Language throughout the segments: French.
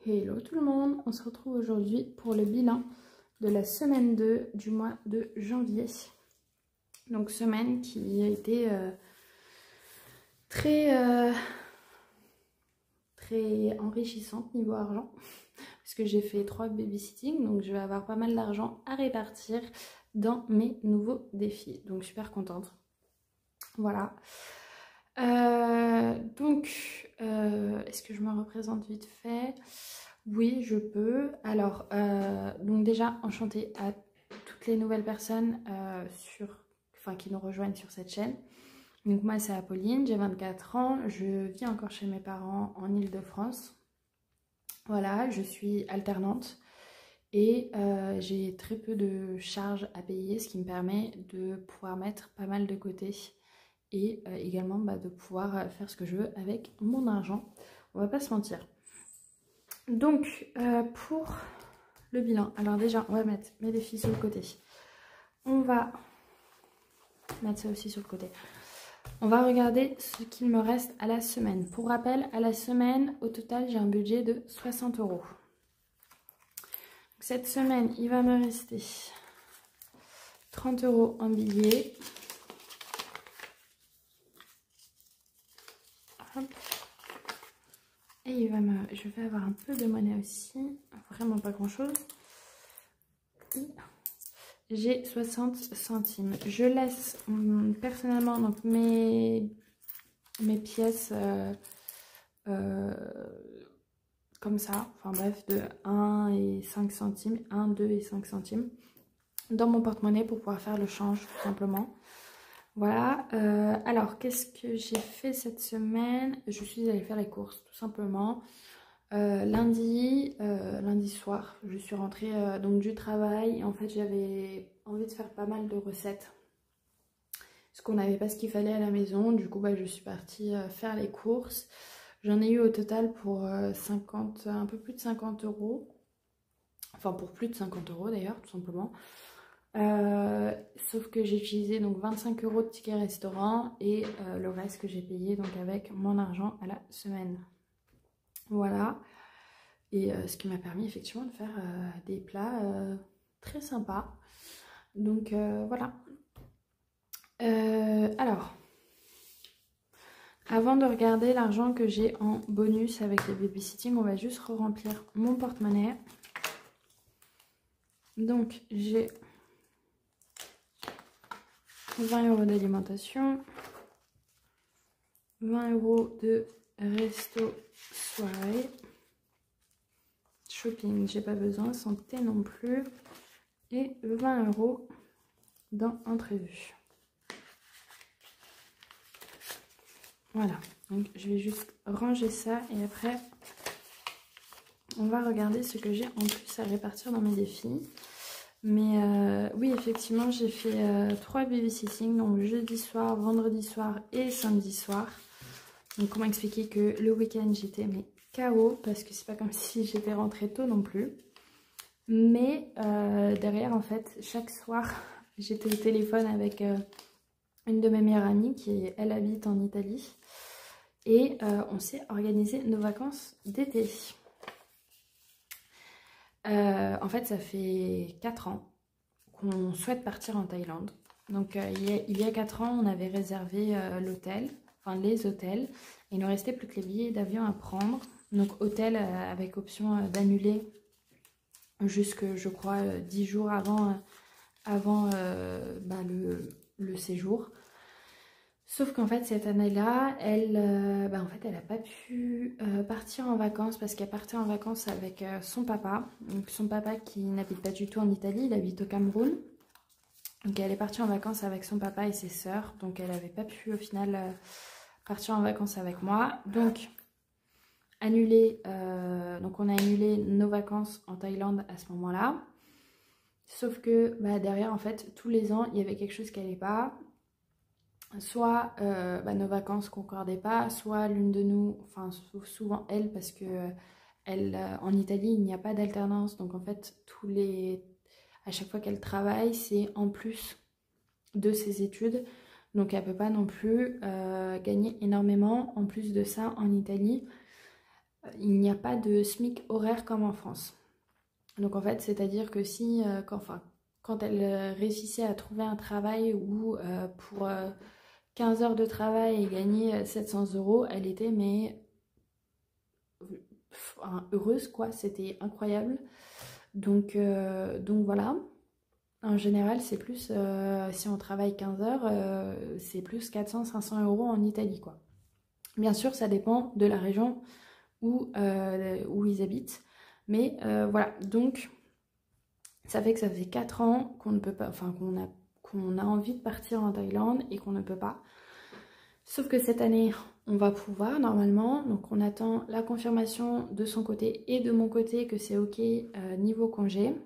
Hello tout le monde, on se retrouve aujourd'hui pour le bilan de la semaine 2 du mois de janvier. Donc semaine qui a été très enrichissante niveau argent. Parce que j'ai fait 3 babysitting, donc je vais avoir pas mal d'argent à répartir dans mes nouveaux défis. Donc super contente. Voilà. Est-ce que je me représente vite fait? Oui, je peux. Alors, donc déjà, enchantée à toutes les nouvelles personnes qui nous rejoignent sur cette chaîne. Donc moi, c'est Apolline, j'ai 24 ans, je vis encore chez mes parents en Île-de-France. Voilà, je suis alternante et j'ai très peu de charges à payer, ce qui me permet de pouvoir mettre pas mal de côté. Et également de pouvoir faire ce que je veux avec mon argent. On va pas se mentir. Donc pour le bilan, alors déjà on va mettre mes défis sur le côté. On va mettre ça aussi sur le côté. On va regarder ce qu'il me reste à la semaine. Pour rappel, à la semaine, au total, j'ai un budget de 60 €. Cette semaine, il va me rester 30 € en billets. Hop. Et je vais avoir un peu de monnaie aussi, vraiment pas grand chose. J'ai 60 centimes. Je laisse personnellement donc mes pièces comme ça, enfin bref, de 1 et 5 centimes, 1, 2 et 5 centimes dans mon porte-monnaie pour pouvoir faire le change tout simplement. Voilà, alors qu'est-ce que j'ai fait cette semaine? Je suis allée faire les courses tout simplement. Lundi soir, je suis rentrée donc du travail. En fait, j'avais envie de faire pas mal de recettes parce qu'on n'avait pas ce qu'il fallait à la maison. Du coup, je suis partie faire les courses. J'en ai eu au total pour un peu plus de 50 €. Enfin, pour plus de 50 € d'ailleurs, tout simplement. Sauf que j'ai utilisé donc 25 € de ticket restaurant et le reste que j'ai payé donc avec mon argent à la semaine. Voilà. Et ce qui m'a permis effectivement de faire des plats très sympas. Donc voilà. Alors, avant de regarder l'argent que j'ai en bonus avec les babysitting, on va juste remplir mon porte-monnaie. Donc j'ai 20 € d'alimentation, 20 € de resto soirée, shopping j'ai pas besoin, santé non plus, et 20 € dans imprévu. Voilà, donc je vais juste ranger ça et après on va regarder ce que j'ai en plus à répartir dans mes défis. Mais oui, effectivement, j'ai fait 3 babysitting, donc jeudi soir, vendredi soir et samedi soir. Donc comment expliquer que le week-end j'étais KO parce que c'est pas comme si j'étais rentrée tôt non plus. Mais derrière, en fait, chaque soir, j'étais au téléphone avec une de mes meilleures amies qui, elle, habite en Italie. Et on s'est organisé nos vacances d'été. En fait, ça fait 4 ans qu'on souhaite partir en Thaïlande. Donc, il y a 4 ans, on avait réservé l'hôtel, enfin les hôtels. Il ne restait plus que les billets d'avion à prendre. Donc, hôtel avec option d'annuler jusque, je crois, 10 jours avant le séjour. Sauf qu'en fait, cette année-là, elle n'a pas pu partir en vacances parce qu'elle partait en vacances avec son papa. Donc son papa qui n'habite pas du tout en Italie, il habite au Cameroun. Donc elle est partie en vacances avec son papa et ses sœurs. Donc elle n'avait pas pu au final partir en vacances avec moi. Donc, donc on a annulé nos vacances en Thaïlande à ce moment-là. Sauf que derrière, en fait, tous les ans, il y avait quelque chose qui n'allait pas. Soit nos vacances concordaient pas, soit l'une de nous, enfin souvent elle, parce que en Italie il n'y a pas d'alternance, donc en fait à chaque fois qu'elle travaille c'est en plus de ses études, donc elle peut pas non plus gagner énormément. En plus de ça, en Italie il n'y a pas de SMIC horaire comme en France. Donc en fait, c'est-à-dire que si, quand elle réussissait à trouver un travail où pour 15 heures de travail et gagner 700 €, elle était mais heureuse quoi, c'était incroyable. Donc voilà. En général, c'est plus, si on travaille 15 heures, c'est plus 400-500 € en Italie, quoi. Bien sûr, ça dépend de la région où ils habitent. Mais voilà, donc ça fait que ça fait 4 ans qu'on ne peut pas, enfin qu'on a envie de partir en Thaïlande et qu'on ne peut pas. Sauf que cette année, on va pouvoir normalement. Donc on attend la confirmation de son côté et de mon côté que c'est ok niveau congé.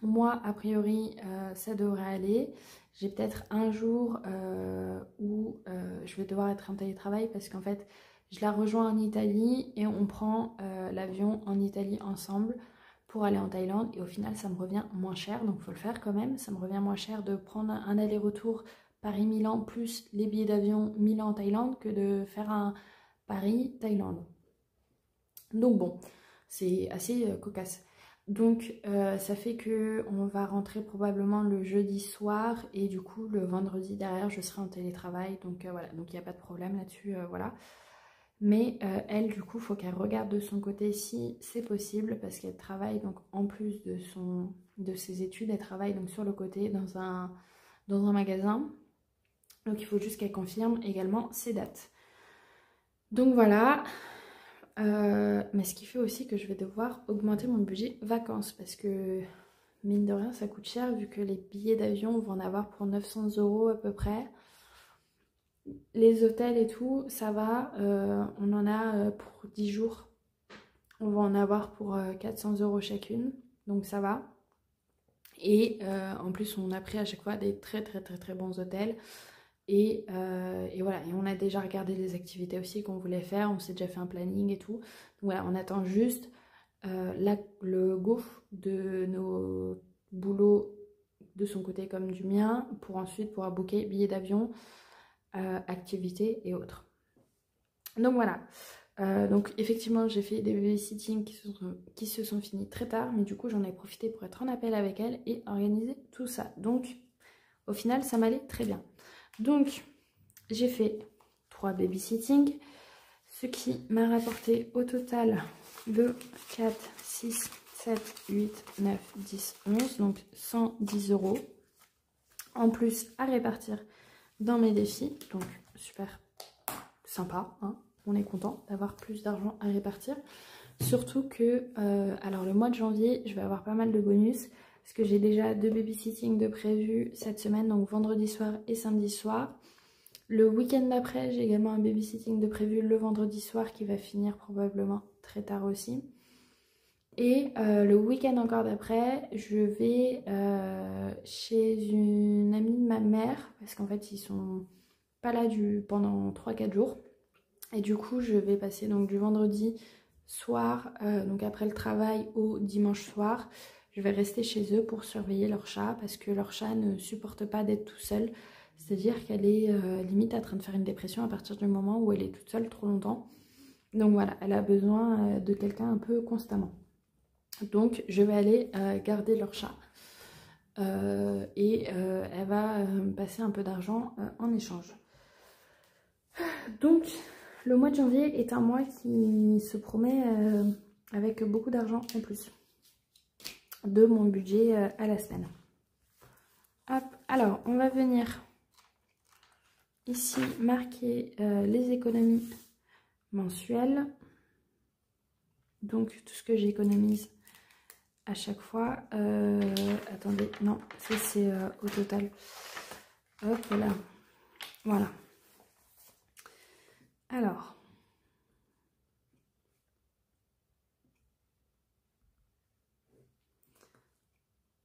Moi, a priori, ça devrait aller. J'ai peut-être un jour où je vais devoir être en télétravail parce qu'en fait, je la rejoins en Italie et on prend l'avion en Italie ensemble pour aller en Thaïlande. Et au final, ça me revient moins cher, donc il faut le faire quand même. Ça me revient moins cher de prendre un aller-retour Paris-Milan plus les billets d'avion Milan-Thaïlande que de faire un Paris-Thaïlande. Donc bon, c'est assez cocasse. Donc ça fait que on va rentrer probablement le jeudi soir et du coup le vendredi derrière je serai en télétravail. Donc voilà, donc il n'y a pas de problème là-dessus, voilà. Mais elle du coup faut qu'elle regarde de son côté si c'est possible parce qu'elle travaille donc en plus de ses études, elle travaille donc sur le côté dans un magasin. Donc il faut juste qu'elle confirme également ses dates. Donc voilà. Mais ce qui fait aussi que je vais devoir augmenter mon budget vacances parce que mine de rien ça coûte cher vu que les billets d'avion vont en avoir pour 900 € à peu près. Les hôtels et tout ça va, on en a pour 10 jours, on va en avoir pour 400 € chacune, donc ça va. Et en plus on a pris à chaque fois des très bons hôtels. Et voilà, et on a déjà regardé les activités aussi qu'on voulait faire, on s'est déjà fait un planning et tout. Donc voilà, on attend juste le go de nos boulots de son côté comme du mien pour ensuite pouvoir booker billets d'avion, activités et autres. Donc voilà, donc effectivement j'ai fait des babysitting qui se sont finis très tard, mais du coup j'en ai profité pour être en appel avec elle et organiser tout ça. Donc au final ça m'allait très bien. Donc, j'ai fait 3 babysitting, ce qui m'a rapporté au total de 4, 6, 7, 8, 9, 10, 11, donc 110 €. En plus, à répartir dans mes défis, donc super sympa, hein, on est content d'avoir plus d'argent à répartir. Surtout que, alors le mois de janvier, je vais avoir pas mal de bonus, parce que j'ai déjà 2 babysitting de prévus cette semaine, donc vendredi soir et samedi soir. Le week-end d'après, j'ai également un babysitting de prévu le vendredi soir qui va finir probablement très tard aussi. Et le week-end encore d'après, je vais chez une amie de ma mère, parce qu'en fait ils sont pas là pendant 3-4 jours. Et du coup, je vais passer donc du vendredi soir, donc après le travail, au dimanche soir. Je vais rester chez eux pour surveiller leur chat parce que leur chat ne supporte pas d'être tout seul. C'est-à-dire qu'elle est limite en train de faire une dépression à partir du moment où elle est toute seule trop longtemps. Donc voilà, elle a besoin de quelqu'un un peu constamment. Donc je vais aller garder leur chat. Et elle va me passer un peu d'argent en échange. Donc le mois de janvier est un mois qui se promet avec beaucoup d'argent en plus de mon budget à la semaine. Hop, alors on va venir ici marquer les économies mensuelles. Donc tout ce que j'économise à chaque fois. Attendez, non, ça c'est au total. Hop là, voilà.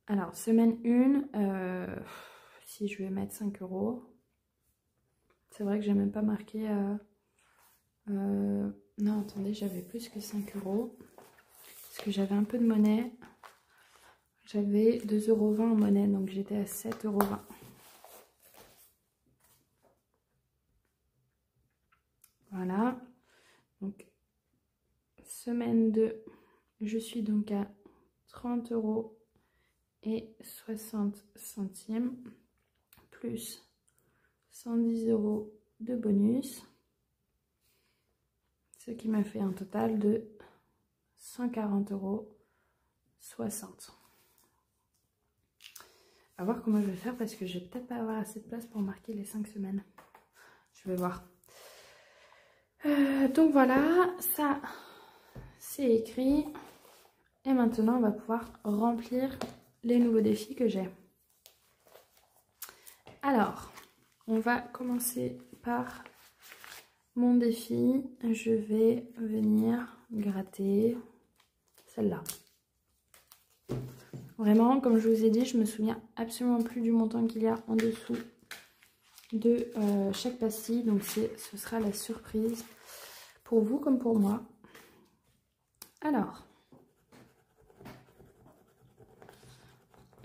Alors semaine 1, si je vais mettre 5 €. C'est vrai que j'ai même pas marqué... non, attendez, j'avais plus que 5 €. Parce que j'avais un peu de monnaie. J'avais 2,20 € en monnaie, donc j'étais à 7,20 €. Voilà. Donc semaine 2, je suis donc à 30 € et 60 centimes plus 110 € de bonus, ce qui m'a fait un total de 140 € 60. À voir comment je vais faire parce que je vais peut-être pas avoir assez de place pour marquer les 5 semaines. Je vais voir. Donc voilà, ça c'est écrit. Et maintenant on va pouvoir remplir les nouveaux défis que j'ai. Alors, on va commencer par mon défi. Je vais venir gratter celle-là. Vraiment, comme je vous ai dit, je me souviens absolument plus du montant qu'il y a en dessous de chaque pastille. Donc ce sera la surprise pour vous comme pour moi. Alors,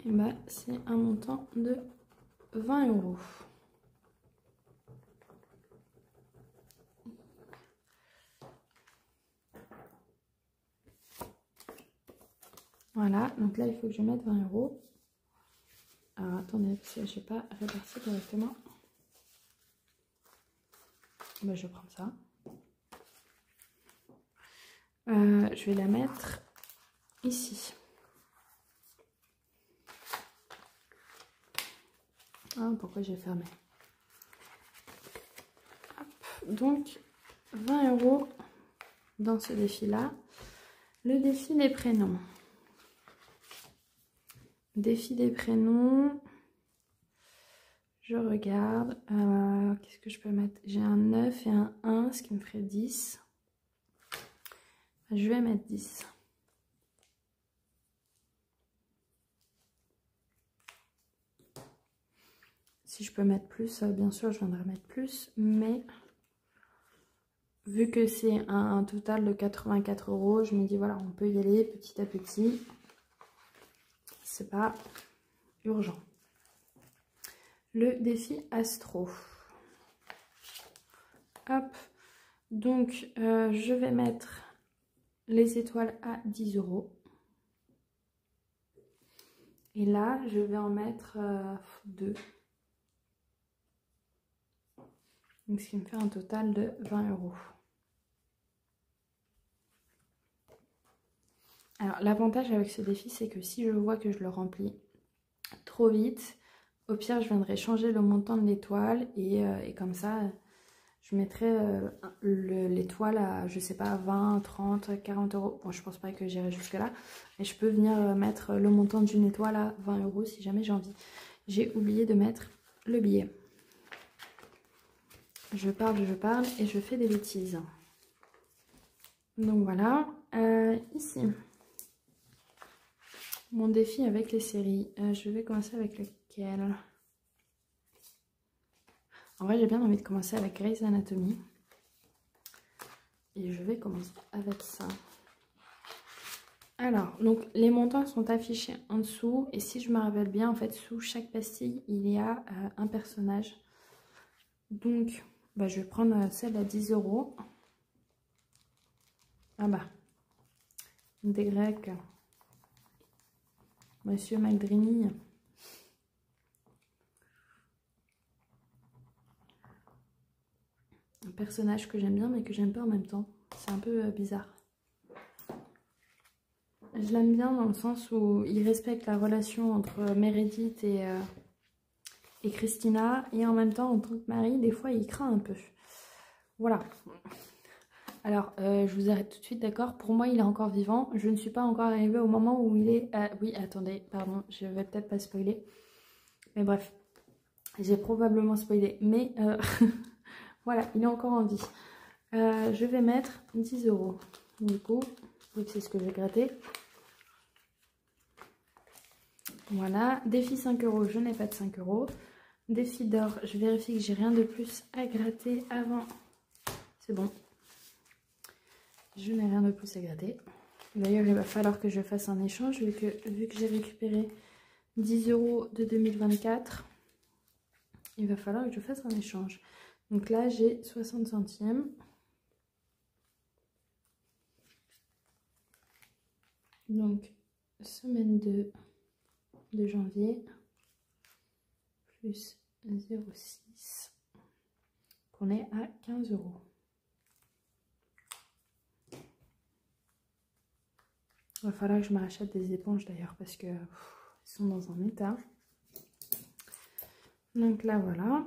et ben, c'est un montant de 20 €. Voilà, donc là il faut que je mette 20 €. Alors attendez, parce que je n'ai pas réparti correctement. Ben, je vais prendre ça. Je vais la mettre ici. Ah, pourquoi j'ai fermé? Hop, donc 20 € dans ce défi-là. Le défi des prénoms. Défi des prénoms. Je regarde. Qu'est-ce que je peux mettre? J'ai un 9 et un 1, ce qui me ferait 10. Je vais mettre 10. Si je peux mettre plus, bien sûr, je viendrai mettre plus. Mais vu que c'est un total de 84 €, je me dis, voilà, on peut y aller petit à petit. C'est pas urgent. Le défi astro. Hop. Donc, je vais mettre les étoiles à 10 €. Et là, je vais en mettre 2. Donc, ce qui me fait un total de 20 €. Alors, l'avantage avec ce défi, c'est que si je vois que je le remplis trop vite, au pire, je viendrai changer le montant de l'étoile et comme ça, je mettrai l'étoile à, je sais pas, 20, 30, 40 €. Bon, je pense pas que j'irai jusque là, mais je peux venir mettre le montant d'une étoile à 20 € si jamais j'ai envie. J'ai oublié de mettre le billet. Je parle et je fais des bêtises. Donc voilà, ici, mon défi avec les séries. Je vais commencer avec lequel? En vrai, j'ai bien envie de commencer avec Grey's Anatomy. Et je vais commencer avec ça. Alors, donc les montants sont affichés en dessous. Et si je me rappelle bien, en fait, sous chaque pastille, il y a un personnage. Donc, bah, je vais prendre celle à 10 €. Ah bah, des Grecs. Monsieur Maldrini. Un personnage que j'aime bien mais que j'aime pas en même temps. C'est un peu bizarre. Je l'aime bien dans le sens où il respecte la relation entre Meredith et Christina. Et en même temps, en tant que mari, des fois, il craint un peu. Voilà. Alors, je vous arrête tout de suite, d'accord? Pour moi, il est encore vivant. Je ne suis pas encore arrivée au moment où il est... oui, attendez, pardon, je vais peut-être pas spoiler. Mais bref, j'ai probablement spoilé. Mais voilà, il est encore en vie. Je vais mettre 10 €. Du coup, vu que c'est ce que j'ai gratté. Voilà, défi 5 €, je n'ai pas de 5 €. Défi d'or, je vérifie que j'ai rien de plus à gratter avant. C'est bon. Je n'ai rien de plus à gratter. D'ailleurs, il va falloir que je fasse un échange vu que j'ai récupéré 10 € de 2024. Il va falloir que je fasse un échange. Donc là, j'ai 60 centimes. Donc, semaine 2 de janvier, plus 0,6, qu'on est à 15 €. Il va falloir que je me rachète des éponges d'ailleurs parce que ils sont dans un état. Donc là voilà.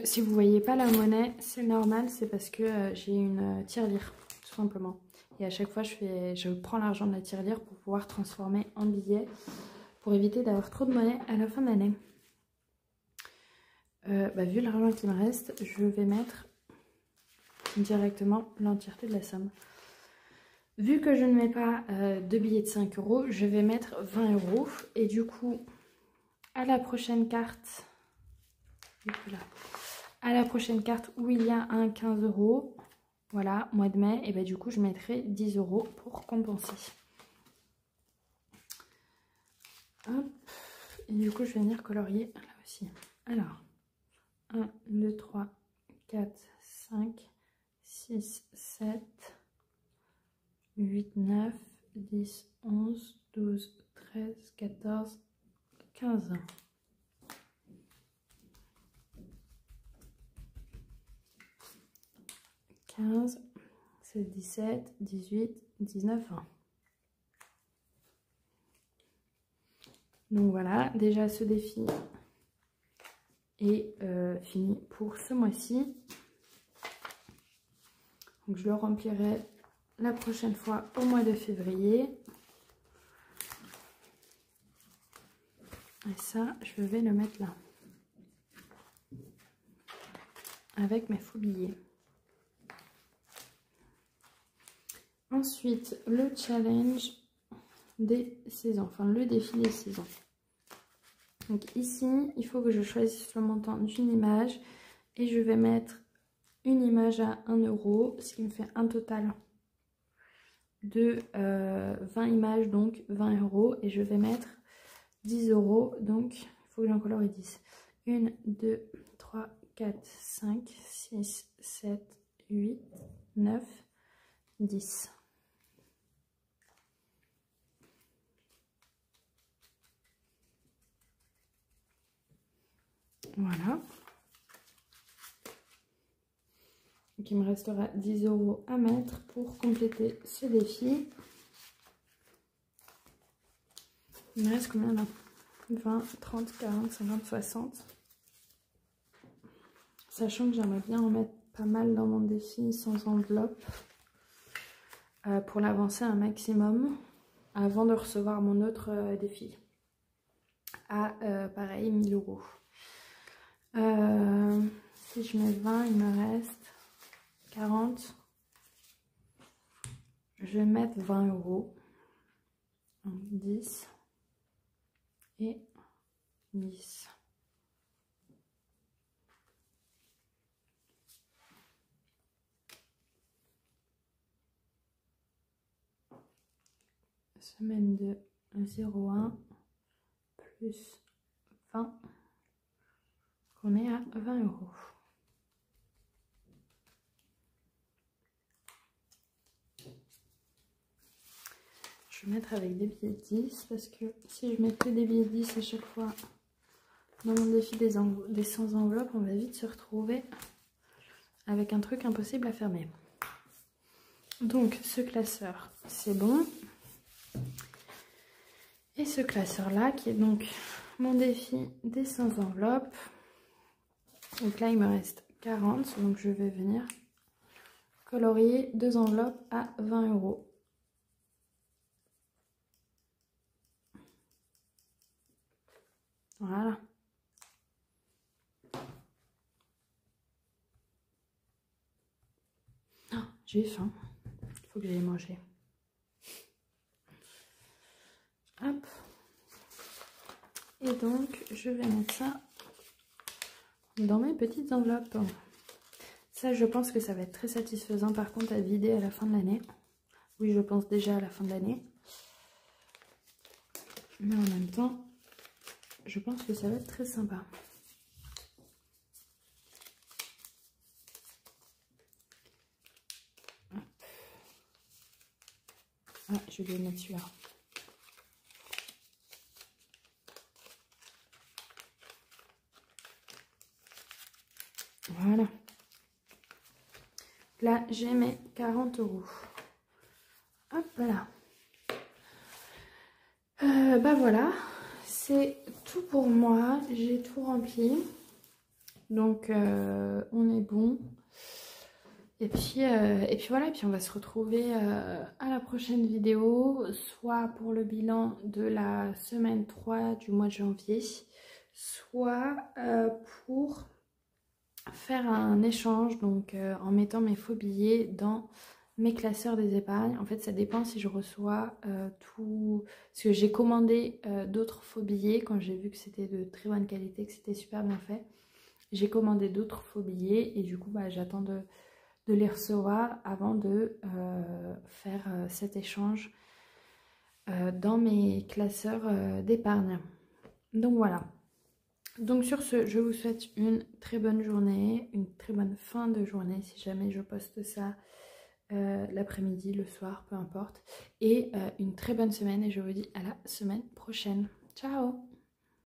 Si vous voyez pas la monnaie, c'est normal, c'est parce que j'ai une tirelire, tout simplement. Et à chaque fois, je prends l'argent de la tirelire pour pouvoir transformer en billets, pour éviter d'avoir trop de monnaie à la fin de l'année. Vu l'argent qui me reste, je vais mettre directement l'entièreté de la somme. Vu que je ne mets pas de billets de 5 €, je vais mettre 20 €. Et du coup, à la prochaine carte, à la prochaine carte où il y a un 15 €, voilà, mois de mai, et du coup, je mettrai 10 € pour compenser. Hop. Et du coup, je vais venir colorier là aussi. Alors, 1, 2, 3, 4, 5, 6, 7, 8, 9, 10, 11, 12, 13, 14, 15. 15, c'est 17, 18, 19, 20. Donc voilà, déjà ce défi est fini pour ce mois-ci. Donc je le remplirai la prochaine fois au mois de février. Et ça, je vais le mettre là. Avec mes faux billets. Ensuite, le challenge des saisons, enfin le défi des saisons. Donc ici, il faut que je choisisse le montant d'une image et je vais mettre une image à 1 €, ce qui me fait un total de 20 images, donc 20 € et je vais mettre 10 €, donc il faut que j'en colorie 10. 1, 2, 3, 4, 5, 6, 7, 8, 9, 10. Voilà. Donc il me restera 10 € à mettre pour compléter ce défi. Il me reste combien là? 20, 30, 40, 50, 60. Sachant que j'aimerais bien en mettre pas mal dans mon défi sans enveloppe pour l'avancer un maximum avant de recevoir mon autre défi à pareil 1 000 €. Si je mets 20, il me reste 40. Je vais mettre 20 €. 10 et 10. Semaine de 0,1 plus 20, qu'on est à 20 €. Je vais mettre avec des billets de 10 parce que si je mets que des billets de 10 à chaque fois dans mon défi des sans enveloppes, on va vite se retrouver avec un truc impossible à fermer. Donc ce classeur, c'est bon. Et ce classeur là qui est donc mon défi des sans enveloppes. Donc là il me reste 40, donc je vais venir colorier 2 enveloppes à 20 €. Voilà. Oh, j'ai faim. Il faut que j'aille manger. Hop. Et donc, je vais mettre ça dans mes petites enveloppes. Ça, je pense que ça va être très satisfaisant par contre à vider à la fin de l'année. Oui, je pense déjà à la fin de l'année. Mais en même temps, je pense que ça va être très sympa. Ah, je vais mettre celui-là. Voilà. Là, j'ai mes 40 €. Hop là. Bah voilà, c'est tout pour moi. J'ai tout rempli. Donc, on est bon. Et puis voilà, et puis on va se retrouver à la prochaine vidéo, soit pour le bilan de la semaine 3 du mois de janvier, soit pour faire un échange, donc en mettant mes faux billets dans mes classeurs des épargnes. En fait, ça dépend si je reçois tout... Parce que j'ai commandé d'autres faux billets quand j'ai vu que c'était de très bonne qualité, que c'était super bien fait. J'ai commandé d'autres faux billets et du coup, bah, j'attends de les recevoir avant de faire cet échange dans mes classeurs d'épargne. Donc voilà. Donc sur ce, je vous souhaite une très bonne journée, une très bonne fin de journée si jamais je poste ça l'après-midi, le soir, peu importe. Et une très bonne semaine et je vous dis à la semaine prochaine. Ciao!